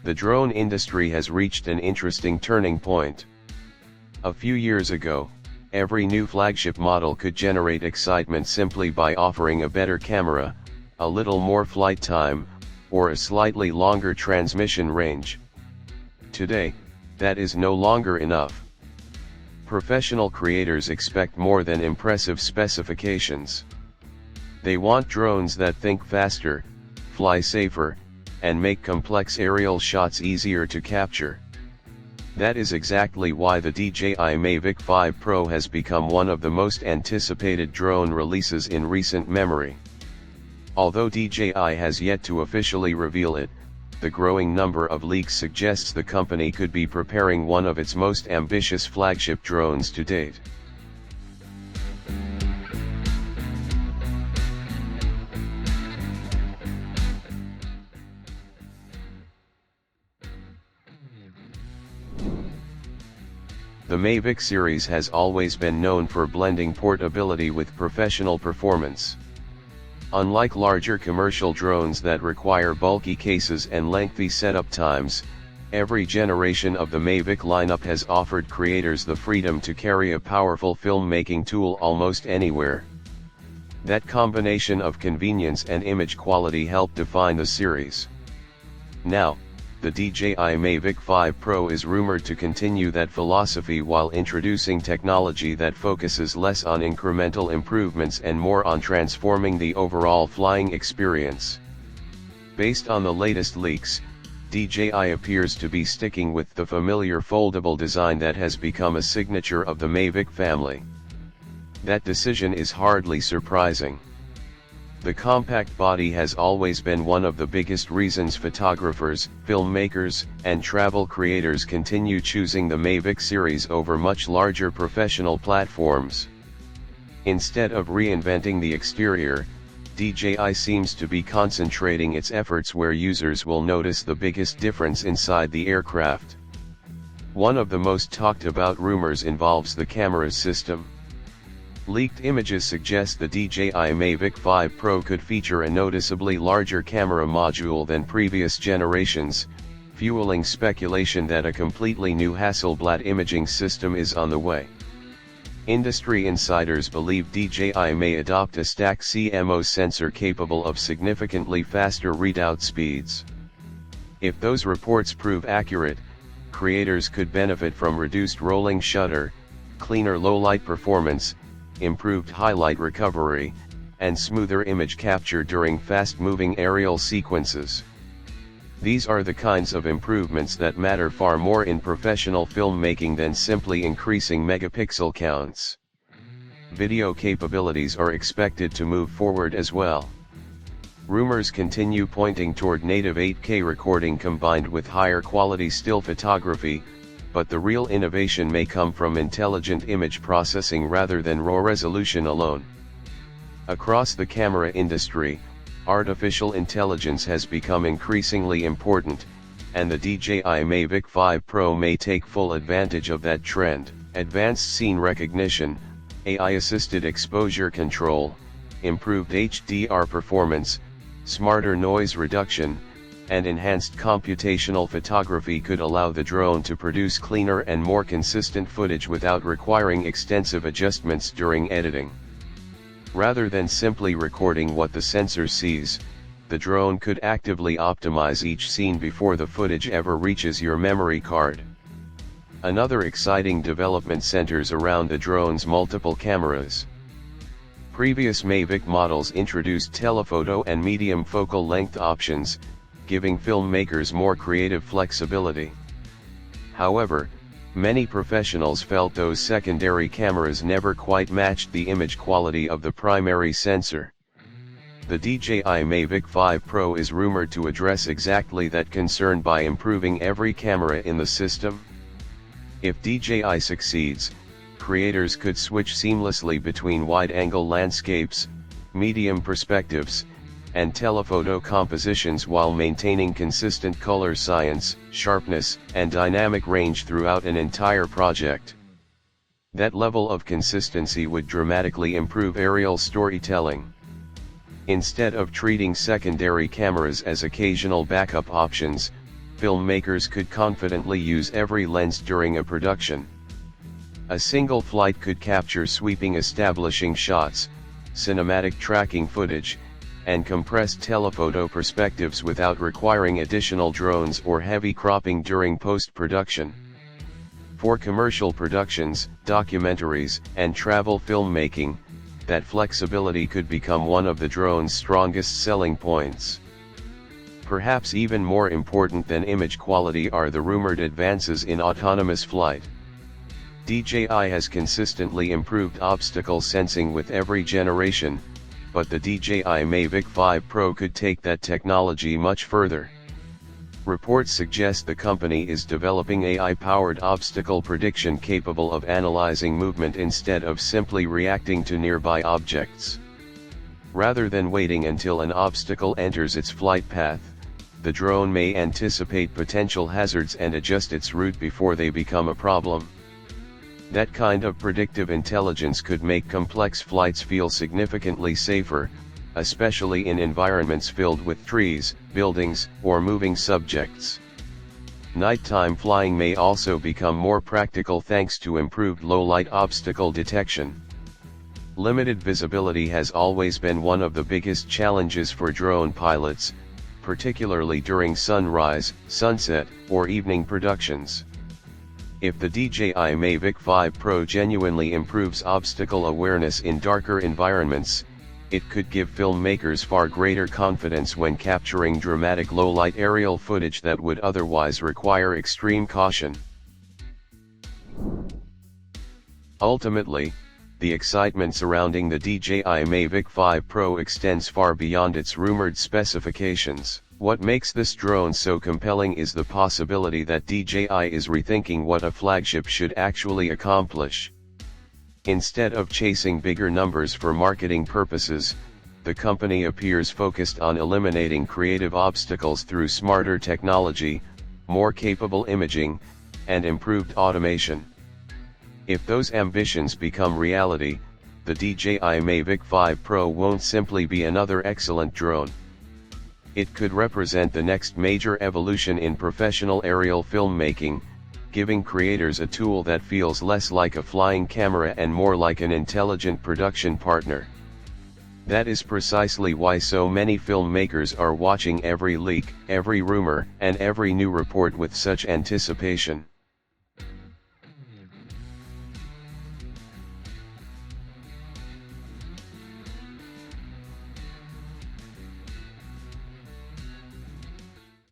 The drone industry has reached an interesting turning point. A few years ago, every new flagship model could generate excitement simply by offering a better camera, a little more flight time, or a slightly longer transmission range. Today, that is no longer enough. Professional creators expect more than impressive specifications. They want drones that think faster, fly safer, and make complex aerial shots easier to capture. That is exactly why the DJI Mavic 5 Pro has become one of the most anticipated drone releases in recent memory. Although DJI has yet to officially reveal it, the growing number of leaks suggests the company could be preparing one of its most ambitious flagship drones to date. The Mavic series has always been known for blending portability with professional performance. Unlike larger commercial drones that require bulky cases and lengthy setup times, every generation of the Mavic lineup has offered creators the freedom to carry a powerful filmmaking tool almost anywhere. That combination of convenience and image quality helped define the series. Now, the DJI Mavic 5 Pro is rumored to continue that philosophy while introducing technology that focuses less on incremental improvements and more on transforming the overall flying experience. Based on the latest leaks, DJI appears to be sticking with the familiar foldable design that has become a signature of the Mavic family. That decision is hardly surprising. The compact body has always been one of the biggest reasons photographers, filmmakers, and travel creators continue choosing the Mavic series over much larger professional platforms. Instead of reinventing the exterior, DJI seems to be concentrating its efforts where users will notice the biggest difference inside the aircraft. One of the most talked about rumors involves the camera system. Leaked images suggest the DJI Mavic 5 Pro could feature a noticeably larger camera module than previous generations, fueling speculation that a completely new Hasselblad imaging system is on the way. Industry insiders believe DJI may adopt a stack camo sensor capable of significantly faster readout speeds. If those reports prove accurate, creators could benefit from reduced rolling shutter, cleaner low-light performance, improved highlight recovery, and smoother image capture during fast-moving aerial sequences. These are the kinds of improvements that matter far more in professional filmmaking than simply increasing megapixel counts. Video capabilities are expected to move forward as well. Rumors continue pointing toward native 8K recording combined with higher quality still photography, but the real innovation may come from intelligent image processing rather than raw resolution alone. Across the camera industry, artificial intelligence has become increasingly important, and the DJI Mavic 5 Pro may take full advantage of that trend. Advanced scene recognition, AI-assisted exposure control, improved HDR performance, smarter noise reduction, and enhanced computational photography could allow the drone to produce cleaner and more consistent footage without requiring extensive adjustments during editing. Rather than simply recording what the sensor sees, the drone could actively optimize each scene before the footage ever reaches your memory card. Another exciting development centers around the drone's multiple cameras. Previous Mavic models introduced telephoto and medium focal length options, giving filmmakers more creative flexibility. However, many professionals felt those secondary cameras never quite matched the image quality of the primary sensor. The DJI Mavic 5 Pro is rumored to address exactly that concern by improving every camera in the system. If DJI succeeds, creators could switch seamlessly between wide-angle landscapes, medium perspectives, and telephoto compositions while maintaining consistent color science, sharpness, and dynamic range throughout an entire project. That level of consistency would dramatically improve aerial storytelling. Instead of treating secondary cameras as occasional backup options, filmmakers could confidently use every lens during a production. A single flight could capture sweeping establishing shots, cinematic tracking footage, and compressed telephoto perspectives without requiring additional drones or heavy cropping during post-production. For commercial productions, documentaries, and travel filmmaking, that flexibility could become one of the drone's strongest selling points. Perhaps even more important than image quality are the rumored advances in autonomous flight. DJI has consistently improved obstacle sensing with every generation, but the DJI Mavic 5 Pro could take that technology much further. Reports suggest the company is developing AI-powered obstacle prediction capable of analyzing movement instead of simply reacting to nearby objects. Rather than waiting until an obstacle enters its flight path, the drone may anticipate potential hazards and adjust its route before they become a problem. That kind of predictive intelligence could make complex flights feel significantly safer, especially in environments filled with trees, buildings, or moving subjects. Nighttime flying may also become more practical thanks to improved low-light obstacle detection. Limited visibility has always been one of the biggest challenges for drone pilots, particularly during sunrise, sunset, or evening productions. If the DJI Mavic 5 Pro genuinely improves obstacle awareness in darker environments, it could give filmmakers far greater confidence when capturing dramatic low-light aerial footage that would otherwise require extreme caution. Ultimately, the excitement surrounding the DJI Mavic 5 Pro extends far beyond its rumored specifications. What makes this drone so compelling is the possibility that DJI is rethinking what a flagship should actually accomplish. Instead of chasing bigger numbers for marketing purposes, the company appears focused on eliminating creative obstacles through smarter technology, more capable imaging, and improved automation. If those ambitions become reality, the DJI Mavic 5 Pro won't simply be another excellent drone. It could represent the next major evolution in professional aerial filmmaking, giving creators a tool that feels less like a flying camera and more like an intelligent production partner. That is precisely why so many filmmakers are watching every leak, every rumor, and every new report with such anticipation.